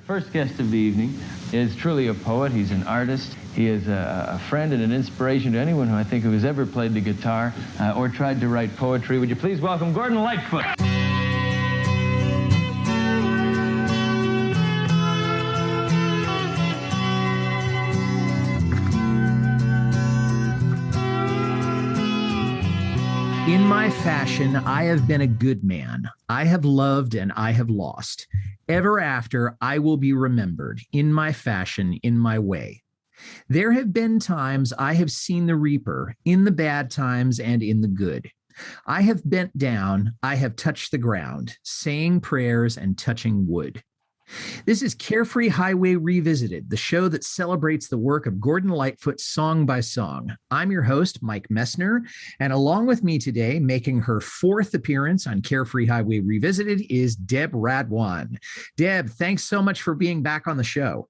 First guest of the evening is truly a poet. He's an artist. He is a friend and an inspiration to anyone who I think who has ever played the guitar or tried to write poetry. Would you please welcome Gordon Lightfoot? In my fashion, I have been a good man. I have loved and I have lost. Ever after, I will be remembered in my fashion, in my way. There have been times I have seen the reaper in the bad times and in the good. I have bent down, I have touched the ground, saying prayers and touching wood. This is Carefree Highway Revisited, the show that celebrates the work of Gordon Lightfoot song by song. I'm your host, Mike Messner, and along with me today, making her fourth appearance on Carefree Highway Revisited, is Deb Radwan. Deb, thanks so much for being back on the show.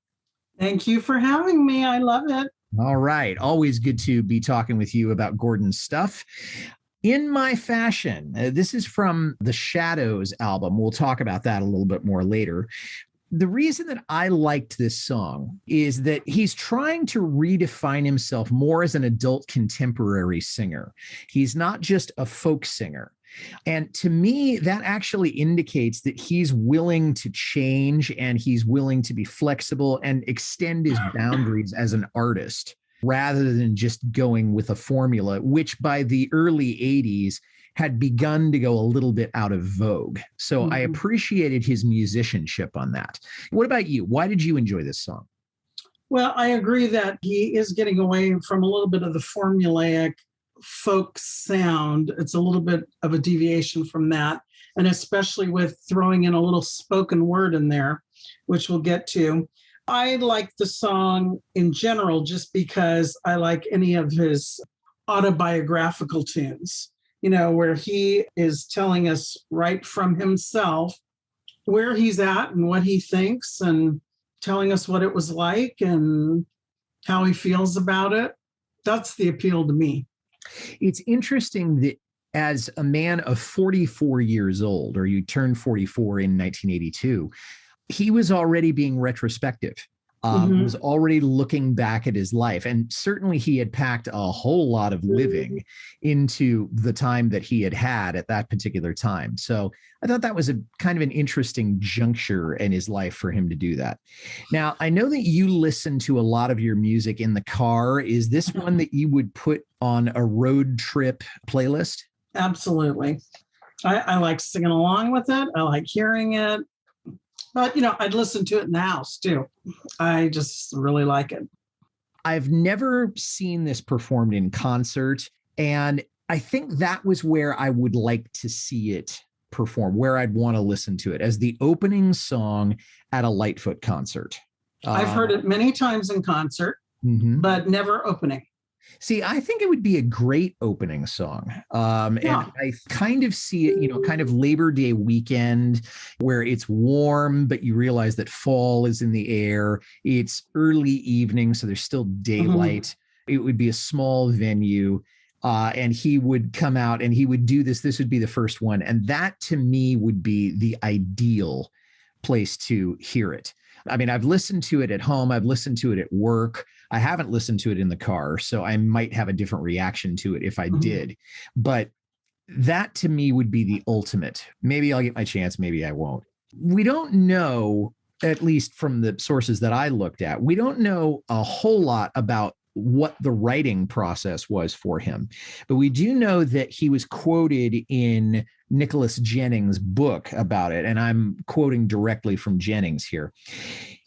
Thank you for having me. I love it. All right. Always good to be talking with you about Gordon's stuff. In My Fashion, this is from the Shadows album. We'll talk about that a little bit more later. The reason that I liked this song is that he's trying to redefine himself more as an adult contemporary singer. He's not just a folk singer. And to me, that actually indicates that he's willing to change and he's willing to be flexible and extend his boundaries as an artist rather than just going with a formula, which by the early 80s had begun to go a little bit out of vogue. So I appreciated his musicianship on that. What about you? Why did you enjoy this song? Well, I agree that he is getting away from a little bit of the formulaic folk sound. It's a little bit of a deviation from that. And especially with throwing in a little spoken word in there, which we'll get to. I like the song in general just because I like any of his autobiographical tunes, you know, where he is telling us right from himself where he's at and what he thinks and telling us what it was like and how he feels about it. That's the appeal to me. It's interesting that as a man of 44 years old, or you turned 44 in 1982, he was already being retrospective. Was already looking back at his life. And certainly he had packed a whole lot of living into the time that he had at that particular time. So I thought that was a kind of an interesting juncture in his life for him to do that. Now, I know that you listen to a lot of your music in the car. Is this one that you would put on a road trip playlist? Absolutely. I like singing along with it. I like hearing it. But, you know, I'd listen to it in the house, too. I just really like it. I've never seen this performed in concert, and I think that was where I would like to see it performed, where I'd want to listen to it as the opening song at a Lightfoot concert. I've heard it many times in concert, but never opening. See, I think it would be a great opening song. And I kind of see it, you know, kind of Labor Day weekend where it's warm, but you realize that fall is in the air. It's early evening, so there's still daylight. It would be a small venue. And he would come out and he would do this. This would be the first one. And that to me would be the ideal place to hear it. I mean, I've listened to it at home. I've listened to it at work. I haven't listened to it in the car, so I might have a different reaction to it if I did. But that to me would be the ultimate. Maybe I'll get my chance. Maybe I won't. We don't know, at least from the sources that I looked at, we don't know a whole lot about what the writing process was for him. But we do know that he was quoted in Nicholas Jennings' book about it. And I'm quoting directly from Jennings here.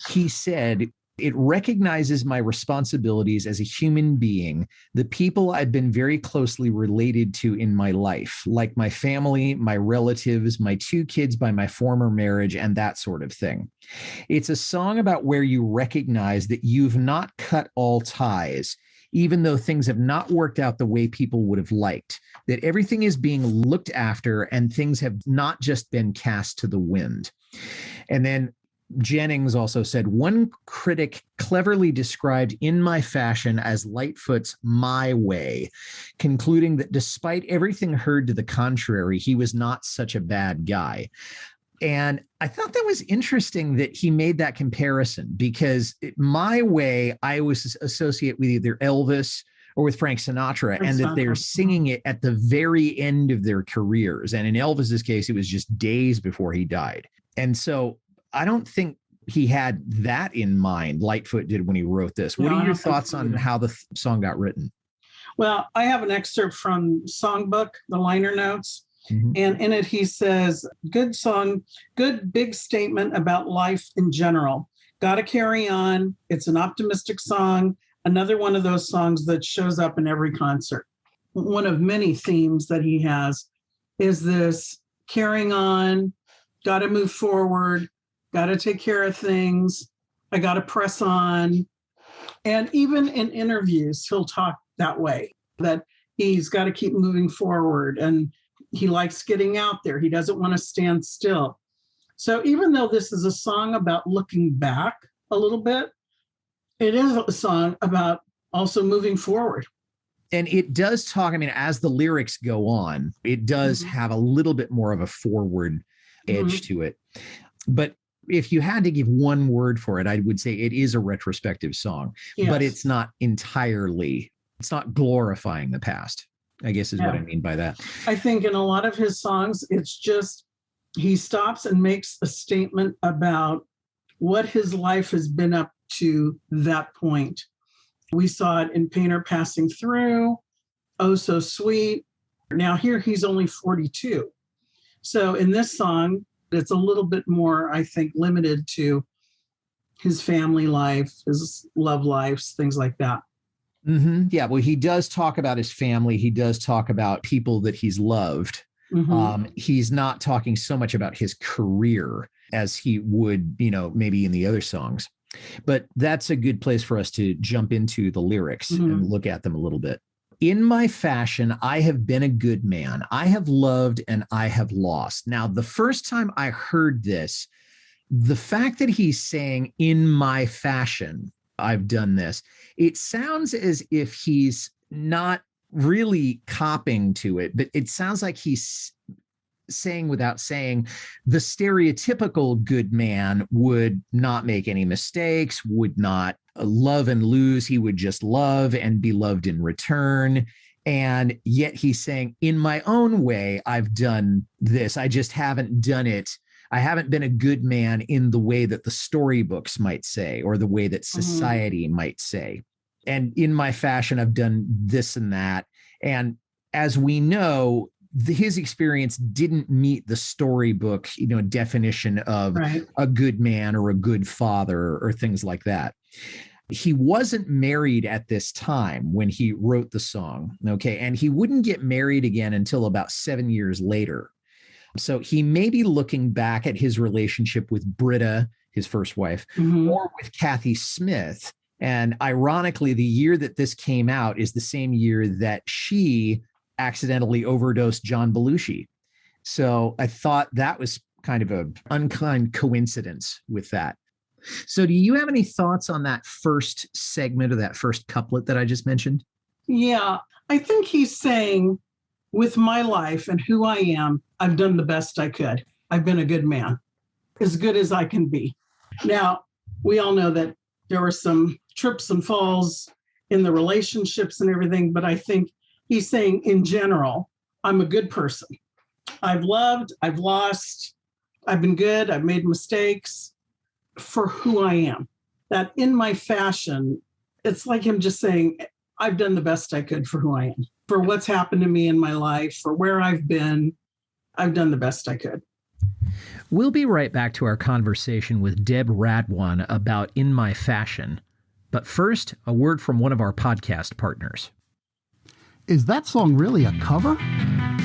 He said, "It recognizes my responsibilities as a human being, the people I've been very closely related to in my life, like my family, my relatives, my 2 kids by my former marriage, and that sort of thing. It's a song about where you recognize that you've not cut all ties, even though things have not worked out the way people would have liked, that everything is being looked after and things have not just been cast to the wind." And then Jennings also said, "One critic cleverly described In My Fashion as Lightfoot's My Way, concluding that despite everything heard to the contrary, he was not such a bad guy." And I thought that was interesting that he made that comparison, because my way, I always associate with either Elvis or with Frank Sinatra, and that they're singing it at the very end of their careers. And in Elvis's case, it was just days before he died. And so I don't think he had that in mind, Lightfoot did, when he wrote this. What are your thoughts on how the song got written? Well, I have an excerpt from Songbook, the liner notes. Mm-hmm. And in it, he says, good song, good big statement about life in general. Gotta carry on. It's an optimistic song. Another one of those songs that shows up in every concert. One of many themes that he has is this carrying on, got to move forward, got to take care of things. I got to press on. And even in interviews, he'll talk that way, that he's got to keep moving forward and he likes getting out there. He doesn't want to stand still. So even though this is a song about looking back a little bit, it is a song about also moving forward. And it does talk, I mean, as the lyrics go on, it does have a little bit more of a forward edge to it. But if you had to give one word for it, I would say it is a retrospective song, but it's not entirely, it's not glorifying the past, I guess is what I mean by that. I think in a lot of his songs, it's just, he stops and makes a statement about what his life has been up to that point. We saw it in Painter Passing Through, Oh So Sweet. Now here he's only 42. So in this song, it's a little bit more, I think, limited to his family life, his love lives, things like that. Mm-hmm. Yeah, well, he does talk about his family. He does talk about people that he's loved. He's not talking so much about his career as he would, maybe in the other songs. But that's a good place for us to jump into the lyrics and look at them a little bit. In my fashion, I have been a good man. I have loved and I have lost. Now, the first time I heard this, the fact that he's saying in my fashion, I've done this, it sounds as if he's not really copping to it, but it sounds like he's saying without saying, the stereotypical good man would not make any mistakes, would not love and lose. He would just love and be loved in return. And yet he's saying, in my own way, I've done this. I just haven't done it. I haven't been a good man in the way that the storybooks might say, or the way that society might say. And in my fashion, I've done this and that. And as we know, his experience didn't meet the storybook, definition of a good man or a good father or things like that. He wasn't married at this time when he wrote the song. Okay. And he wouldn't get married again until about 7 years later. So he may be looking back at his relationship with Britta, his first wife, or with Kathy Smith. And ironically, the year that this came out is the same year that she accidentally overdosed John Belushi. So I thought that was kind of an unkind coincidence with that. So do you have any thoughts on that first segment or that first couplet that I just mentioned? Yeah, I think he's saying, with my life and who I am, I've done the best I could. I've been a good man, as good as I can be. Now, we all know that there were some trips and falls in the relationships and everything, but I think he's saying, in general, I'm a good person. I've loved, I've lost, I've been good, I've made mistakes for who I am. That in my fashion, it's like him just saying, I've done the best I could for who I am, for what's happened to me in my life, for where I've been. I've done the best I could. We'll be right back to our conversation with Deb Radwan about In My Fashion. But first, a word from one of our podcast partners. Is that song really a cover?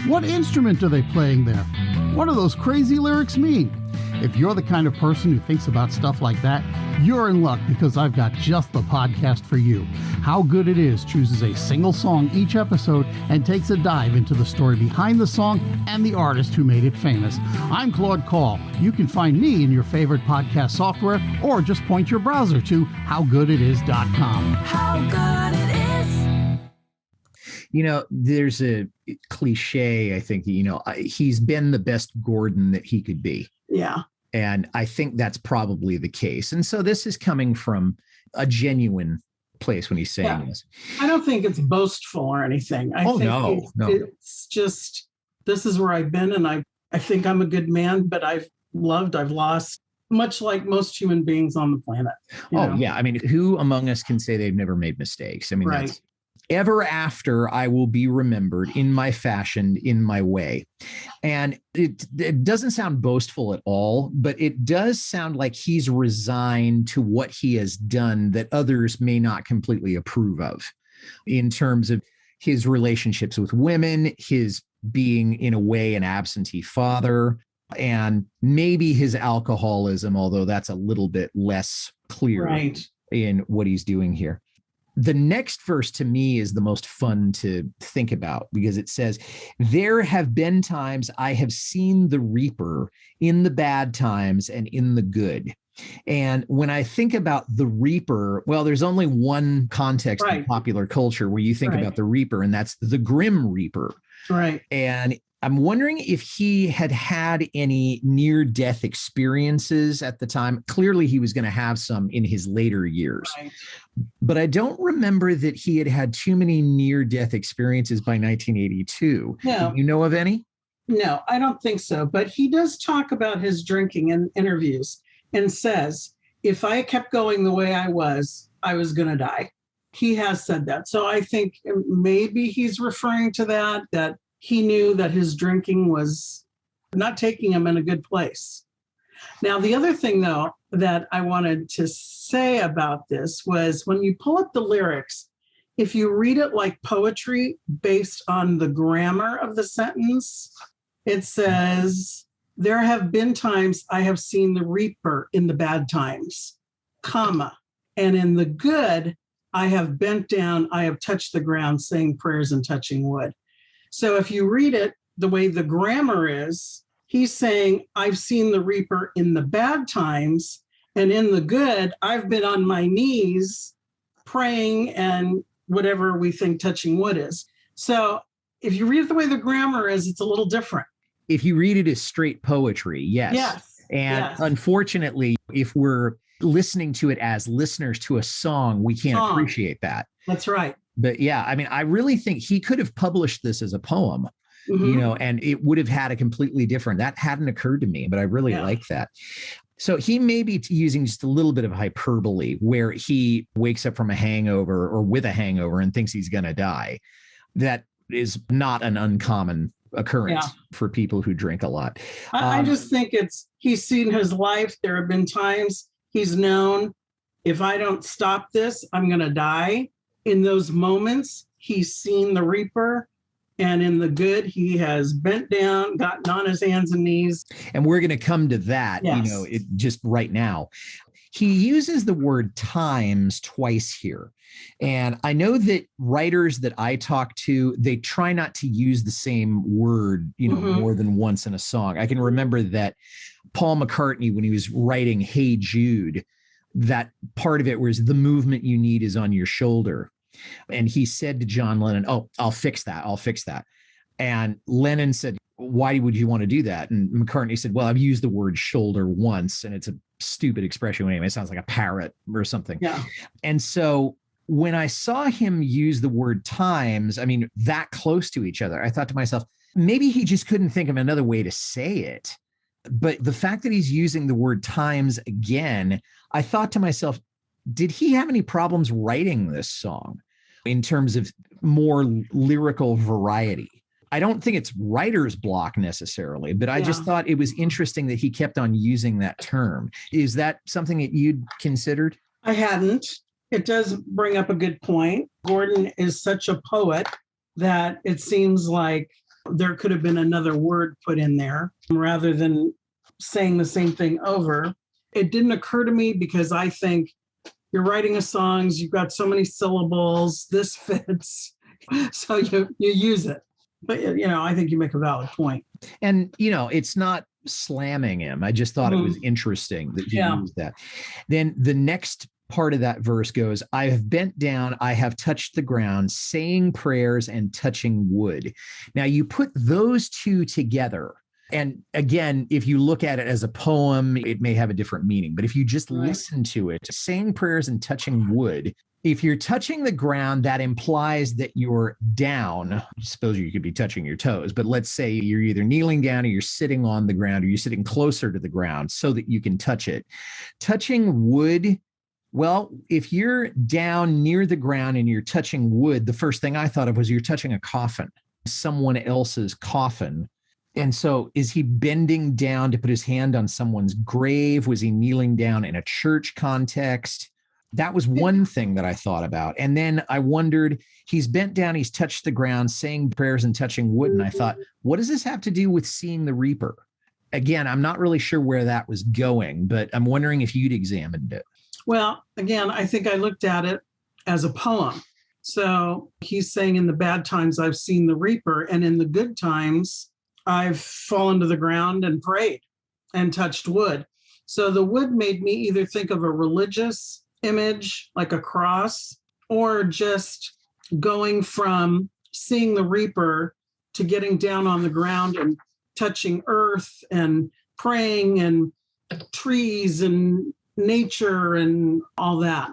What instrument are they playing there? What do those crazy lyrics mean? If you're the kind of person who thinks about stuff like that, you're in luck, because I've got just the podcast for you. How Good It Is chooses a single song each episode and takes a dive into the story behind the song and the artist who made it famous. I'm Claude Call. You can find me in your favorite podcast software, or just point your browser to howgooditis.com. How good it is. There's a cliche, I think, he's been the best Gordon that he could be. Yeah. And I think that's probably the case. And so this is coming from a genuine place when he's saying this. I don't think it's boastful or anything. I think it's just, this is where I've been, and I think I'm a good man, but I've lost, much like most human beings on the planet. You know? Yeah. I mean, who among us can say they've never made mistakes? I mean, that's ever after I will be remembered in my fashion, in my way. And it doesn't sound boastful at all, but it does sound like he's resigned to what he has done that others may not completely approve of, in terms of his relationships with women, his being in a way an absentee father, and maybe his alcoholism, although that's a little bit less clear in what he's doing here. The next verse to me is the most fun to think about, because it says, there have been times I have seen the reaper in the bad times and in the good. And when I think about the reaper, well, there's only one context in popular culture where you think about the reaper, and that's the Grim Reaper. Right. And I'm wondering if he had any near-death experiences at the time. Clearly, he was going to have some in his later years. Right. But I don't remember that he had too many near-death experiences by 1982. No. Do you know of any? No, I don't think so. But he does talk about his drinking in interviews and says, if I kept going the way I was going to die. He has said that. So I think maybe he's referring to that he knew that his drinking was not taking him in a good place. Now, the other thing, though, that I wanted to say about this was when you pull up the lyrics, if you read it like poetry based on the grammar of the sentence, it says, there have been times I have seen the reaper in the bad times, comma, and in the good, I have bent down, I have touched the ground, saying prayers and touching wood. So if you read it the way the grammar is, he's saying, I've seen the reaper in the bad times, and in the good, I've been on my knees praying and whatever we think touching wood is. So if you read it the way the grammar is, it's a little different. If you read it as straight poetry, yes. And unfortunately, if we're listening to it as listeners to a song, we can't appreciate that. That's right. But yeah, I mean, I really think he could have published this as a poem, and it would have had a completely different, that hadn't occurred to me, but I really like that. So he may be using just a little bit of hyperbole where he wakes up from a hangover or with a hangover and thinks he's going to die. That is not an uncommon occurrence for people who drink a lot. I just think he's seen his life. There have been times he's known, if I don't stop this, I'm going to die. In those moments, he's seen the reaper, and in the good, he has bent down, gotten on his hands and knees. And we're going to come to that, just right now. He uses the word times twice here. And I know that writers that I talk to, they try not to use the same word, more than once in a song. I can remember that Paul McCartney, when he was writing Hey Jude, that part of it was the movement you need is on your shoulder. And he said to John Lennon, oh, I'll fix that. And Lennon said, why would you want to do that? And McCartney said, well, I've used the word shoulder once, and it's a stupid expression anyway. It sounds like a parrot or something. Yeah. And so when I saw him use the word times, I mean, that close to each other, I thought to myself, maybe he just couldn't think of another way to say it. But the fact that he's using the word times again, I thought to myself, did he have any problems writing this song in terms of more lyrical variety? I don't think it's writer's block necessarily, but I just thought it was interesting that he kept on using that term. Is that something that you'd considered? I hadn't. It does bring up a good point. Gordon is such a poet that it seems like there could have been another word put in there rather than saying the same thing over. It didn't occur to me because I think you're writing a song, you've got so many syllables, this fits, so you use it. But, I think you make a valid point. And, it's not slamming him. I just thought it was interesting that he used that. Then the next part of that verse goes, I have bent down, I have touched the ground, saying prayers and touching wood. Now you put those two together, And again, if you look at it as a poem, it may have a different meaning. But if you just listen to it, saying prayers and touching wood, if you're touching the ground, that implies that you're down. I suppose you could be touching your toes, but let's say you're either kneeling down or you're sitting on the ground or you're sitting closer to the ground so that you can touch it. Touching wood, well, if you're down near the ground and you're touching wood, the first thing I thought of was you're touching a coffin, someone else's coffin. And so is he bending down to put his hand on someone's grave? Was he kneeling down in a church context? That was one thing that I thought about. And then I wondered, he's bent down, he's touched the ground, saying prayers and touching wood. And I thought, what does this have to do with seeing the Reaper? Again, I'm not really sure where that was going, but I'm wondering if you'd examined it. Well, again, I think I looked at it as a poem. So he's saying in the bad times, I've seen the Reaper, and in the good times, I've fallen to the ground and prayed and touched wood. So the wood made me either think of a religious image, like a cross, or just going from seeing the Reaper to getting down on the ground and touching earth and praying and trees and nature and all that.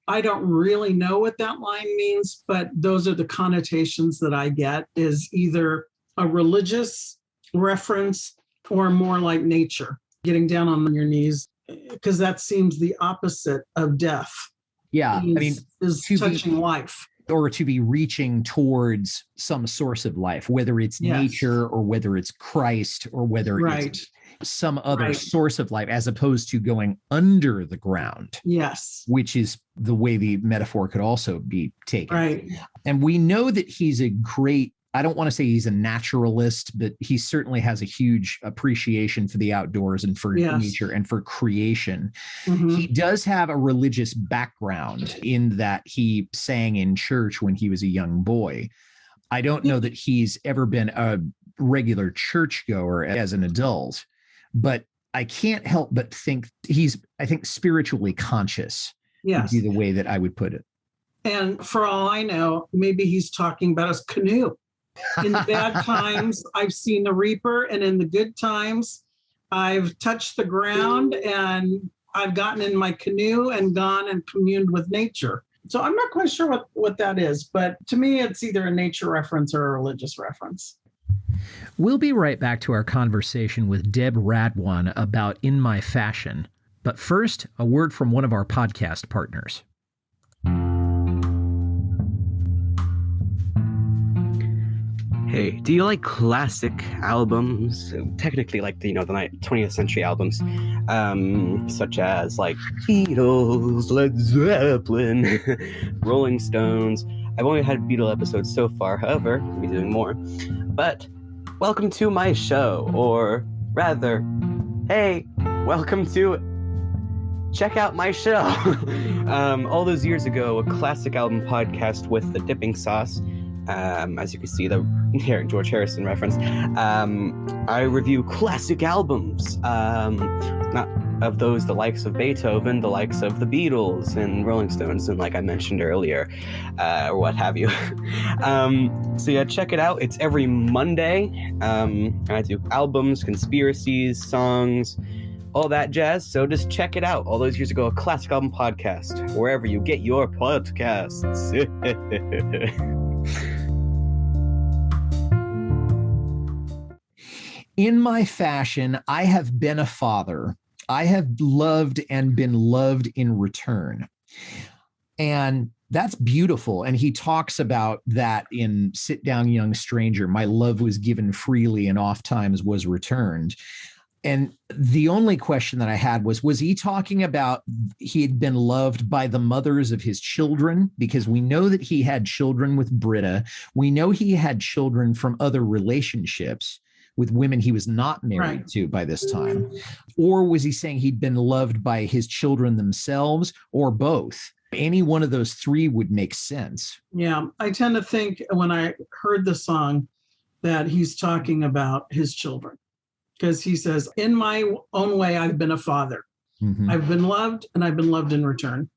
I don't really know what that line means, but those are the connotations that I get, is either a religious reference or more like nature, getting down on your knees, because that seems the opposite of death. Yeah, is touching life. Or to be reaching towards some source of life, whether it's nature or whether it's Christ or whether it's some other source of life, as opposed to going under the ground. Yes. Which is the way the metaphor could also be taken. Right. And we know that he's a great, I don't want to say he's a naturalist, but he certainly has a huge appreciation for the outdoors and for nature and for creation. Mm-hmm. He does have a religious background in that he sang in church when he was a young boy. I don't know that he's ever been a regular churchgoer as an adult, but I can't help but think he's, I think, spiritually conscious. Yes. Would be the way that I would put it. And for all I know, maybe he's talking about his canoe. In the bad times, I've seen the Reaper, and in the good times, I've touched the ground and I've gotten in my canoe and gone and communed with nature. So I'm not quite sure what that is, but to me, it's either a nature reference or a religious reference. We'll be right back to our conversation with Deb Radwan about In My Fashion. But first, a word from one of our podcast partners. Hey, do you like classic albums? Technically, like the 20th century albums, such as like Beatles, Led Zeppelin, Rolling Stones. I've only had Beatle episodes so far, however, I'll be doing more. But welcome to my show, or rather, hey, welcome to check out my show. All those years ago, a classic album podcast with the dipping sauce. As you can see, the George Harrison reference. I review classic albums, not of those the likes of Beethoven, the likes of the Beatles and Rolling Stones, and like I mentioned earlier, or what have you. So yeah, check it out. It's every Monday. I do albums, conspiracies, songs, all that jazz. So just check it out. All those years ago, a classic album podcast, wherever you get your podcasts. In My Fashion, I have been a father. I have loved and been loved in return. And that's beautiful. And he talks about that in Sit Down, Young Stranger. My love was given freely and oft times was returned. And the only question that I had was he talking about he had been loved by the mothers of his children? Because we know that he had children with Britta. We know he had children from other relationships with women he was not married to by this time. Or was he saying he'd been loved by his children themselves, or both? Any one of those three would make sense. Yeah, I tend to think when I heard the song that he's talking about his children, because he says, in my own way, I've been a father. Mm-hmm. I've been loved and I've been loved in return.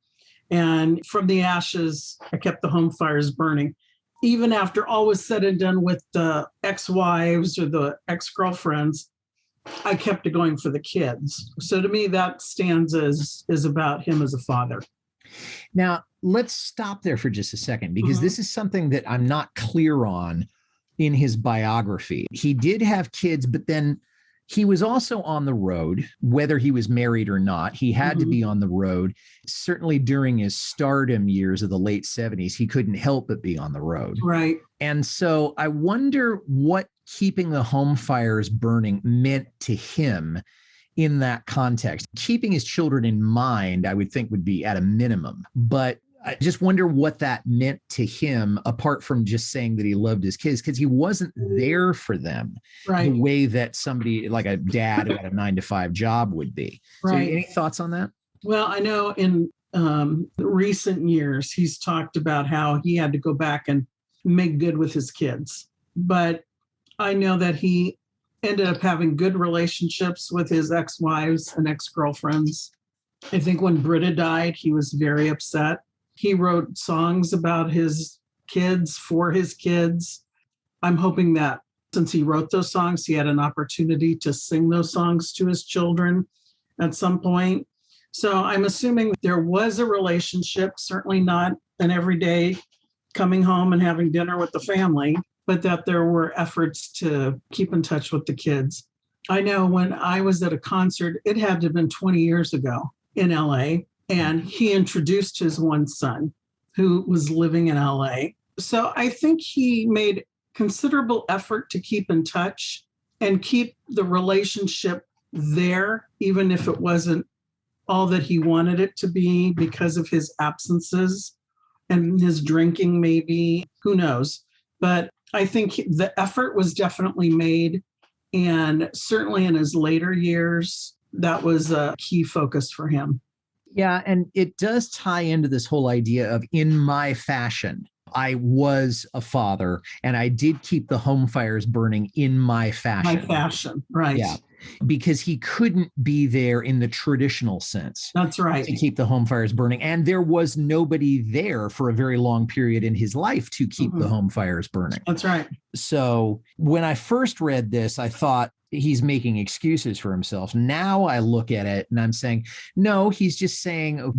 And from the ashes, I kept the home fires burning. Even after all was said and done with the ex-wives or the ex-girlfriends, I kept it going for the kids. So to me, that stands as is about him as a father. Now, let's stop there for just a second, because this is something that I'm not clear on in his biography. He did have kids, but then he was also on the road, whether he was married or not. He had to be on the road. Certainly during his stardom years of the late 70s, he couldn't help but be on the road. Right. And so I wonder what keeping the home fires burning meant to him in that context. Keeping his children in mind, I would think, would be at a minimum. But I just wonder what that meant to him, apart from just saying that he loved his kids, because he wasn't there for them the way that somebody like a dad who had a 9-to-5 job would be. So any thoughts on that? Well, I know in recent years, he's talked about how he had to go back and make good with his kids. But I know that he ended up having good relationships with his ex-wives and ex-girlfriends. I think when Britta died, he was very upset. He wrote songs about his kids, for his kids. I'm hoping that since he wrote those songs, he had an opportunity to sing those songs to his children at some point. So I'm assuming there was a relationship, certainly not an everyday coming home and having dinner with the family, but that there were efforts to keep in touch with the kids. I know when I was at a concert, it had to have been 20 years ago in LA, and he introduced his one son who was living in LA. So I think he made considerable effort to keep in touch and keep the relationship there, even if it wasn't all that he wanted it to be because of his absences and his drinking, maybe, who knows. But I think the effort was definitely made. And certainly in his later years, that was a key focus for him. Yeah, and it does tie into this whole idea of in my fashion. I was a father, and I did keep the home fires burning in my fashion. My fashion, right. Yeah, because he couldn't be there in the traditional sense. That's right. To keep the home fires burning. And there was nobody there for a very long period in his life to keep the home fires burning. That's right. So when I first read this, I thought he's making excuses for himself. Now I look at it and I'm saying, no, he's just saying, oh,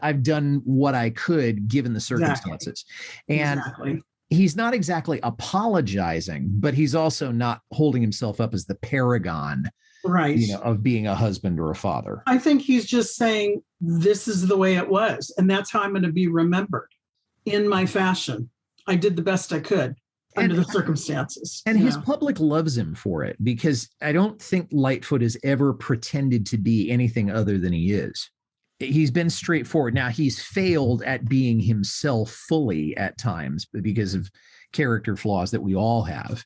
I've done what I could given the circumstances. Exactly. And he's not exactly apologizing, but he's also not holding himself up as the paragon, right, of being a husband or a father. I think he's just saying, this is the way it was. And that's how I'm going to be remembered in my fashion. I did the best I could under the circumstances. And his public loves him for it, because I don't think Lightfoot has ever pretended to be anything other than he is. He's been straightforward. Now, he's failed at being himself fully at times because of character flaws that we all have.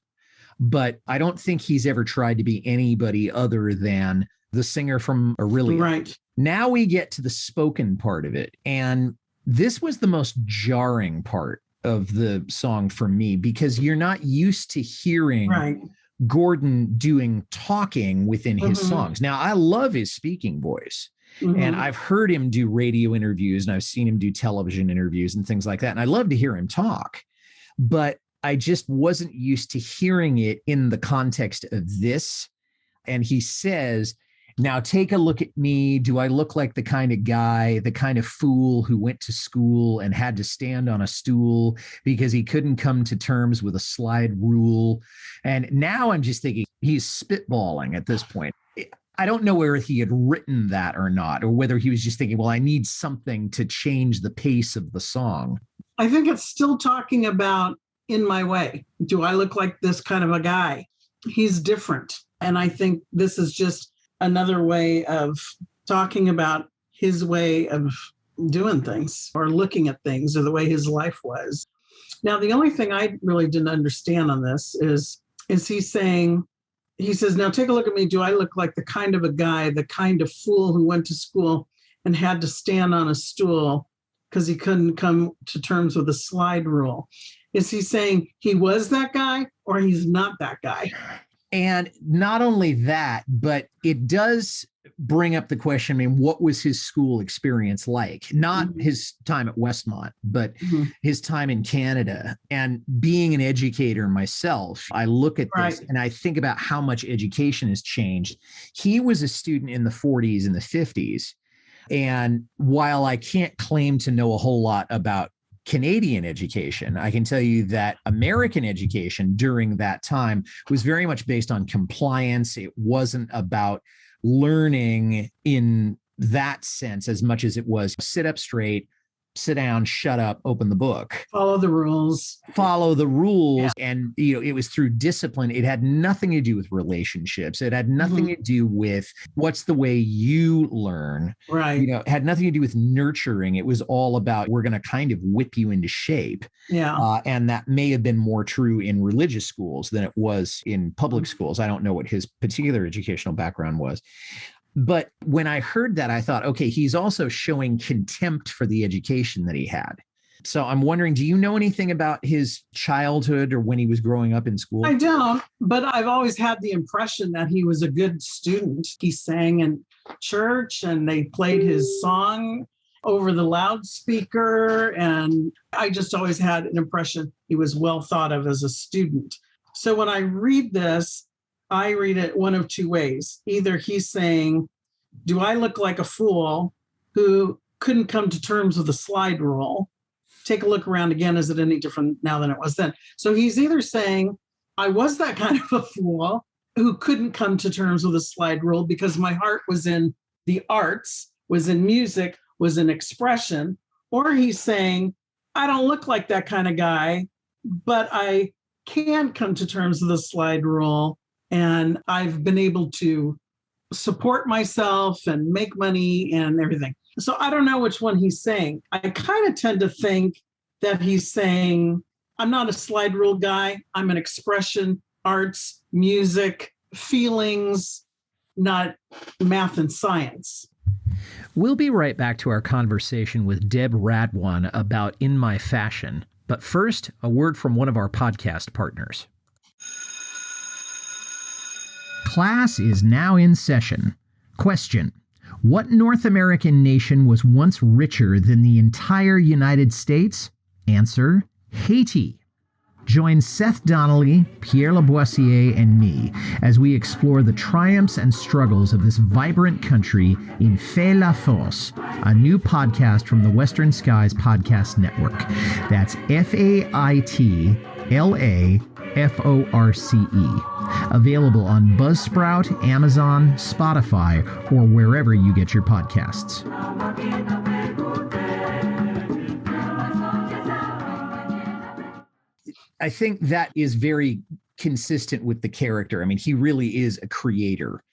But I don't think he's ever tried to be anybody other than the singer from Aurelia. Right. Now we get to the spoken part of it. And this was the most jarring part of the song for me, because you're not used to hearing Gordon doing talking within his songs. Now, I love his speaking voice. And I've heard him do radio interviews, and I've seen him do television interviews and things like that. And I love to hear him talk, but I just wasn't used to hearing it in the context of this. And he says, now take a look at me. Do I look like the kind of guy, the kind of fool who went to school and had to stand on a stool because he couldn't come to terms with a slide rule? And now I'm just thinking he's spitballing at this point. I don't know whether he had written that or not, or whether he was just thinking, well, I need something to change the pace of the song. I think it's still talking about in my way. Do I look like this kind of a guy? He's different. And I think this is just another way of talking about his way of doing things or looking at things, or the way his life was. Now, the only thing I really didn't understand on this is he says, now take a look at me. Do I look like the kind of a guy, the kind of fool who went to school and had to stand on a stool because he couldn't come to terms with a slide rule? Is he saying he was that guy, or he's not that guy? And not only that, but it does bring up the question, I mean, what was his school experience like? Not his time at Westmont, but his time in Canada. And being an educator myself, I look at this and I think about how much education has changed. He was a student in the 40s and the 50s. And while I can't claim to know a whole lot about Canadian education, I can tell you that American education during that time was very much based on compliance. It wasn't about learning in that sense as much as it was sit up straight, sit down, shut up, open the book. Follow the rules. Yeah. And, it was through discipline. It had nothing to do with relationships. It had nothing to do with what's the way you learn. Right. It had nothing to do with nurturing. It was all about, we're going to kind of whip you into shape. Yeah. And that may have been more true in religious schools than it was in public schools. I don't know what his particular educational background was. But when I heard that, I thought, okay, he's also showing contempt for the education that he had. So I'm wondering, do you know anything about his childhood or when he was growing up in school? I don't, but I've always had the impression that he was a good student. He sang in church and they played his song over the loudspeaker. And I just always had an impression he was well thought of as a student. So when I read this, I read it one of two ways. Either he's saying, do I look like a fool who couldn't come to terms with the slide rule? Take a look around again. Is it any different now than it was then? So he's either saying, I was that kind of a fool who couldn't come to terms with the slide rule because my heart was in the arts, was in music, was in expression. Or he's saying, I don't look like that kind of guy, but I can come to terms with the slide rule. And I've been able to support myself and make money and everything. So I don't know which one he's saying. I kind of tend to think that he's saying, I'm not a slide rule guy. I'm an expression, arts, music, feelings, not math and science. We'll be right back to our conversation with Deb Radwan about In My Fashion. But first, a word from one of our podcast partners. Class is now in session. Question: what North American nation was once richer than the entire United States? Answer: Haiti. Join Seth Donnelly, Pierre Laboissiere, and me as we explore the triumphs and struggles of this vibrant country in Fait La Force, a new podcast from the Western Skies Podcast Network. That's FAITLAFORCE. Available on Buzzsprout, Amazon, Spotify, or wherever you get your podcasts. I think that is very consistent with the character. I mean, he really is a creator.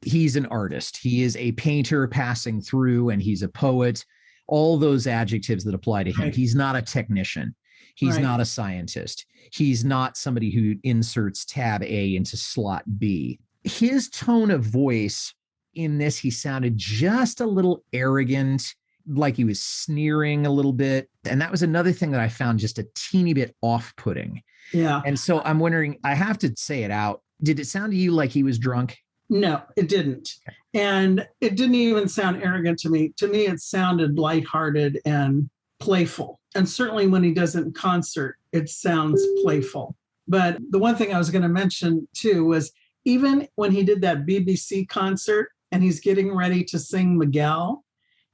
He's an artist. He is a painter passing through, and he's a poet. All those adjectives that apply to him. Right. He's not a technician. He's not a scientist. He's not somebody who inserts tab A into slot B. His tone of voice in this, he sounded just a little arrogant, like he was sneering a little bit. And that was another thing that I found just a teeny bit off-putting. Yeah. And so I'm wondering, I have to say it out. Did it sound to you like he was drunk? No, it didn't. And it didn't even sound arrogant to me. To me, it sounded lighthearted and playful. And certainly when he does it in concert, it sounds playful. But the one thing I was going to mention too was even when he did that BBC concert and he's getting ready to sing Miguel,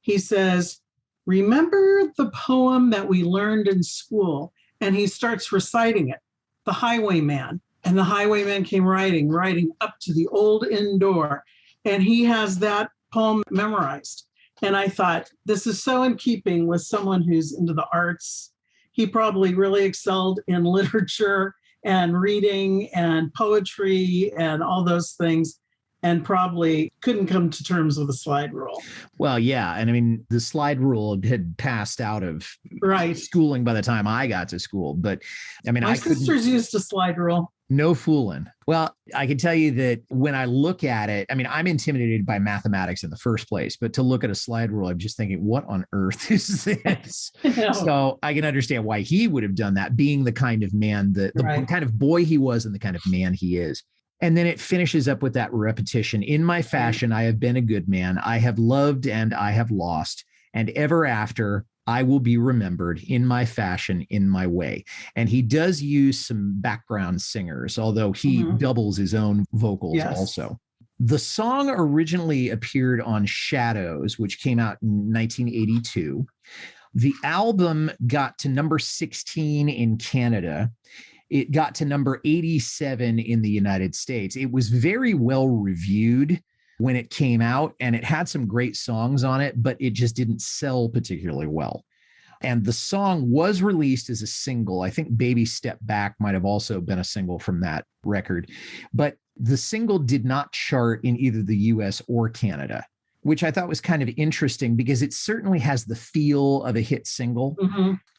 he says, remember the poem that we learned in school? And he starts reciting it, The Highwayman. And the highwayman came riding up to the old inn door. And he has that poem memorized. And I thought, this is so in keeping with someone who's into the arts. He probably really excelled in literature and reading and poetry and all those things, and probably couldn't come to terms with the slide rule. Well, yeah. And I mean, the slide rule had passed out of schooling by the time I got to school. But I mean, my sisters used a slide rule. No fooling. Well, I can tell you that when I look at it, I mean, I'm intimidated by mathematics in the first place, but to look at a slide rule, I'm just thinking, what on earth is this? So I can understand why he would have done that, being the kind of man, the kind of boy he was and the kind of man he is. And then it finishes up with that repetition. In my fashion, I have been a good man. I have loved and I have lost. And ever after, I will be remembered in my fashion, in my way. And he does use some background singers, although he doubles his own vocals also. The song originally appeared on Shadows, which came out in 1982. The album got to number 16 in Canada. It got to number 87 in the United States. It was very well reviewed when it came out, and it had some great songs on it, but it just didn't sell particularly well. And the song was released as a single. I think Baby Step Back might have also been a single from that record. But the single did not chart in either the US or Canada, which I thought was kind of interesting because it certainly has the feel of a hit single.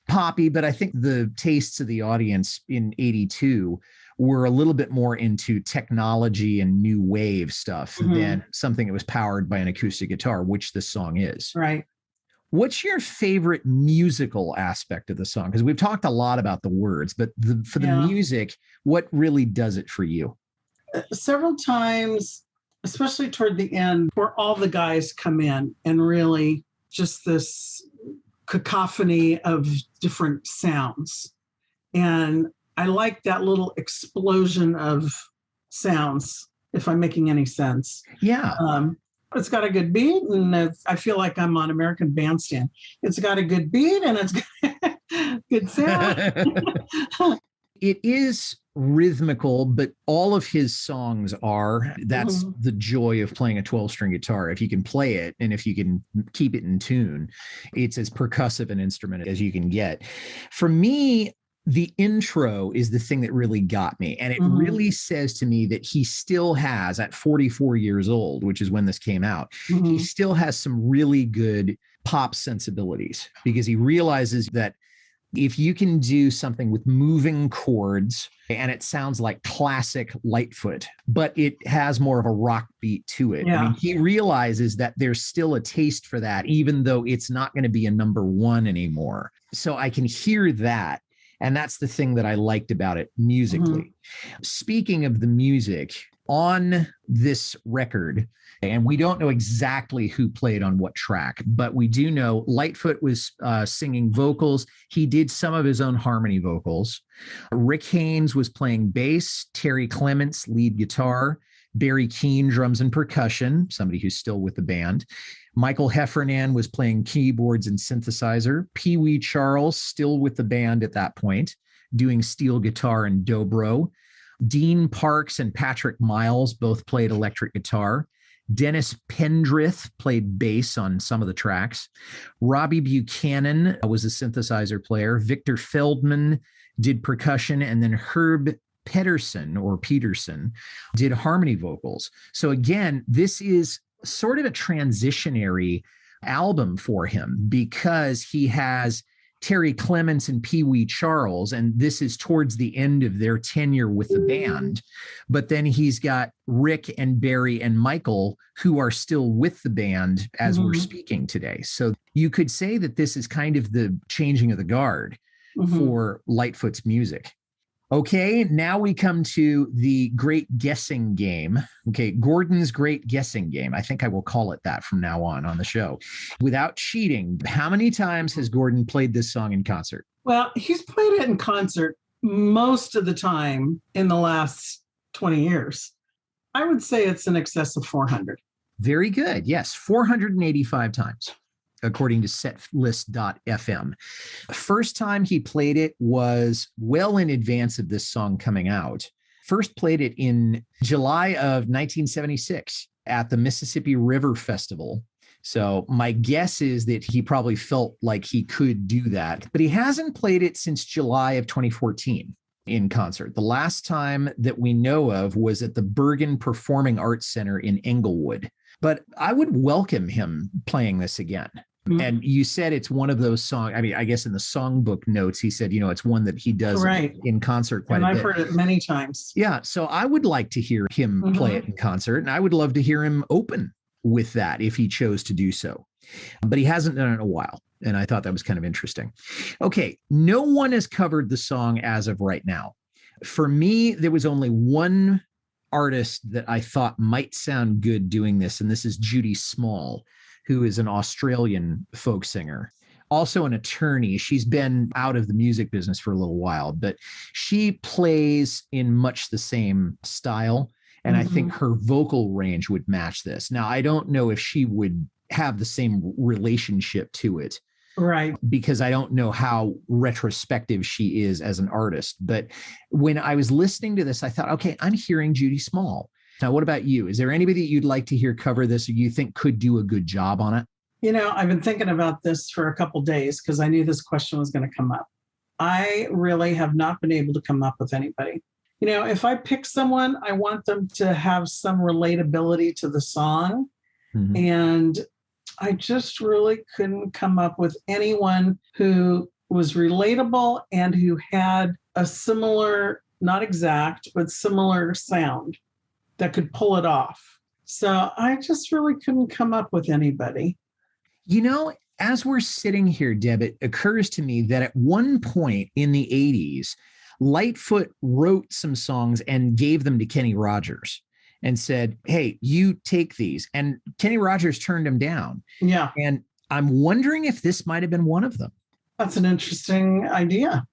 Poppy, but I think the tastes of the audience in 82 were a little bit more into technology and new wave stuff than something that was powered by an acoustic guitar, which this song is. Right. What's your favorite musical aspect of the song? Because we've talked a lot about the words, but for the music, what really does it for you? Several times, especially toward the end, where all the guys come in and really just this cacophony of different sounds. And I like that little explosion of sounds, if I'm making any sense. Yeah. It's got a good beat, and I feel like I'm on American Bandstand. It's got a good beat, and it's got good sound. It is rhythmical, but all of his songs are. That's the joy of playing a 12-string guitar. If you can play it and if you can keep it in tune, it's as percussive an instrument as you can get. For me, the intro is the thing that really got me. And it really says to me that he still has, at 44 years old, which is when this came out, he still has some really good pop sensibilities, because he realizes that if you can do something with moving chords and it sounds like classic Lightfoot, but it has more of a rock beat to it. I mean, he realizes that there's still a taste for that, even though it's not going to be a number one anymore. So I can hear that. And that's the thing that I liked about it musically. Speaking of the music, on this record, and we don't know exactly who played on what track, but we do know Lightfoot was singing vocals. He did some of his own harmony vocals. Rick Haynes was playing bass, Terry Clements lead guitar, Barry Keane drums and percussion, somebody who's still with the band. Michael Heffernan was playing keyboards and synthesizer. Pee Wee Charles, still with the band at that point, doing steel guitar and dobro. Dean Parks and Patrick Miles both played electric guitar. Dennis Pendrith played bass on some of the tracks. Robbie Buchanan was a synthesizer player. Victor Feldman did percussion, and then Herb Peterson did harmony vocals. So again, this is sort of a transitionary album for him, because he has Terry Clements and Pee Wee Charles, and this is towards the end of their tenure with the band. But then he's got Rick and Barry and Michael, who are still with the band as we're speaking today. So you could say that this is kind of the changing of the guard for Lightfoot's music. Okay, now we come to the great guessing game. Okay, Gordon's great guessing game. I think I will call it that from now on the show. Without cheating, how many times has Gordon played this song in concert? Well, he's played it in concert most of the time in the last 20 years. I would say it's in excess of 400. Very good. Yes, 485 times, according to setlist.fm. First time he played it was well in advance of this song coming out. First played it in July of 1976 at the Mississippi River Festival. So my guess is that he probably felt like he could do that, but he hasn't played it since July of 2014 in concert. The last time that we know of was at the Bergen Performing Arts Center in Englewood. But I would welcome him playing this again. And you said it's one of those songs. I mean, I guess in the songbook notes, he said, it's one that he does in concert quite a bit. And I've heard it many times. Yeah. So I would like to hear him play it in concert. And I would love to hear him open with that if he chose to do so. But he hasn't done it in a while. And I thought that was kind of interesting. Okay. No one has covered the song as of right now. For me, there was only one artist that I thought might sound good doing this, and this is Judy Small, who is an Australian folk singer, also an attorney. She's been out of the music business for a little while, but she plays in much the same style. And I think her vocal range would match this. Now, I don't know if she would have the same relationship to it. Right. Because I don't know how retrospective she is as an artist. But when I was listening to this, I thought, okay, I'm hearing Judy Small. Now, what about you? Is there anybody that you'd like to hear cover this or you think could do a good job on it? You know, I've been thinking about this for a couple of days because I knew this question was going to come up. I really have not been able to come up with anybody. You know, if I pick someone, I want them to have some relatability to the song. And I just really couldn't come up with anyone who was relatable and who had a similar, not exact, but similar sound that could pull it off. So I just really couldn't come up with anybody. You know, as we're sitting here, Deb, it occurs to me that at one point in the 80s, Lightfoot wrote some songs and gave them to Kenny Rogers and said, hey, you take these. And Kenny Rogers turned him down. Yeah. And I'm wondering if this might have been one of them. That's an interesting idea.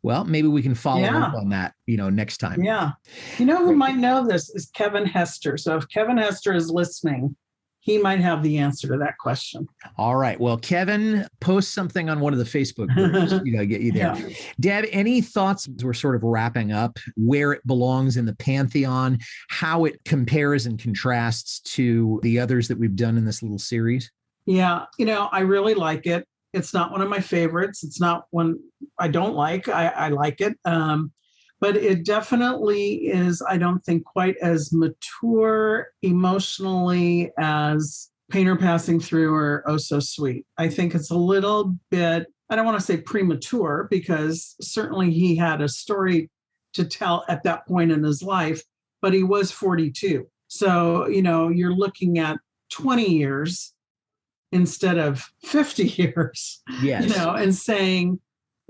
Well, maybe we can follow up on that, next time. Yeah. You know who might know this is Kevin Hester. So if Kevin Hester is listening, he might have the answer to that question. All right. Well, Kevin, post something on one of the Facebook groups, get you there. Yeah. Deb, any thoughts as we're sort of wrapping up, where it belongs in the pantheon, how it compares and contrasts to the others that we've done in this little series? Yeah. I really like it. It's not one of my favorites. It's not one I don't like. I like it. But it definitely is, I don't think, quite as mature emotionally as Painter Passing Through or Oh So Sweet. I think it's a little bit, I don't want to say premature, because certainly he had a story to tell at that point in his life, but he was 42. So, you're looking at 20 years instead of 50 years, yes. And saying,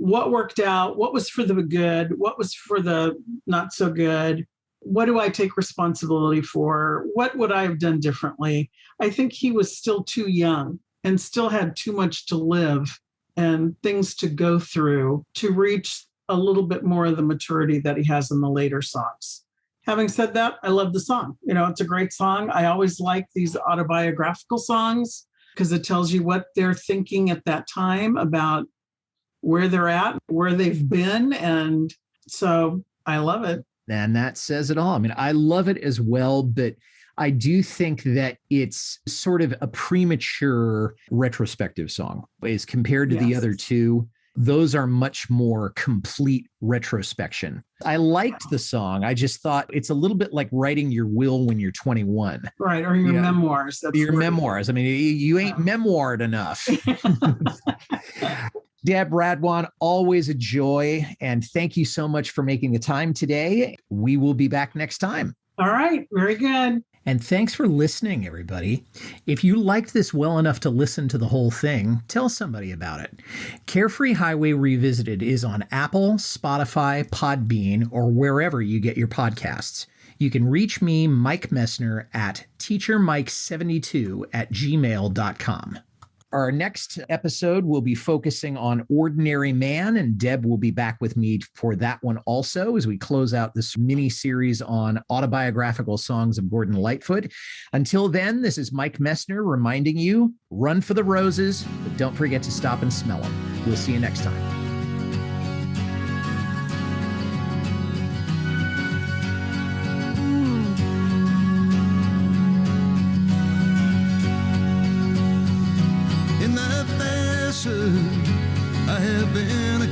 what worked out, what was for the good, what was for the not so good, what do I take responsibility for, what would I have done differently? I think he was still too young and still had too much to live and things to go through to reach a little bit more of the maturity that he has in the later songs. Having said that, I love the song. It's a great song. I always like these autobiographical songs because it tells you what they're thinking at that time about where they're at, where they've been. And so I love it. And that says it all. I mean, I love it as well, but I do think that it's sort of a premature retrospective song as compared to the other two. Those are much more complete retrospection. I liked the song. I just thought it's a little bit like writing your will when you're 21. Right. Or your memoirs. That's your memoirs. I mean, you ain't memoired enough. Deb Radwan, always a joy. And thank you so much for making the time today. We will be back next time. All right. Very good. And thanks for listening, everybody. If you liked this well enough to listen to the whole thing, tell somebody about it. Carefree Highway Revisited is on Apple, Spotify, Podbean, or wherever you get your podcasts. You can reach me, Mike Messner, at teachermike72@gmail.com. Our next episode will be focusing on Ordinary Man, and Deb will be back with me for that one also as we close out this mini-series on autobiographical songs of Gordon Lightfoot. Until then, this is Mike Messner reminding you, run for the roses, but don't forget to stop and smell them. We'll see you next time. I have been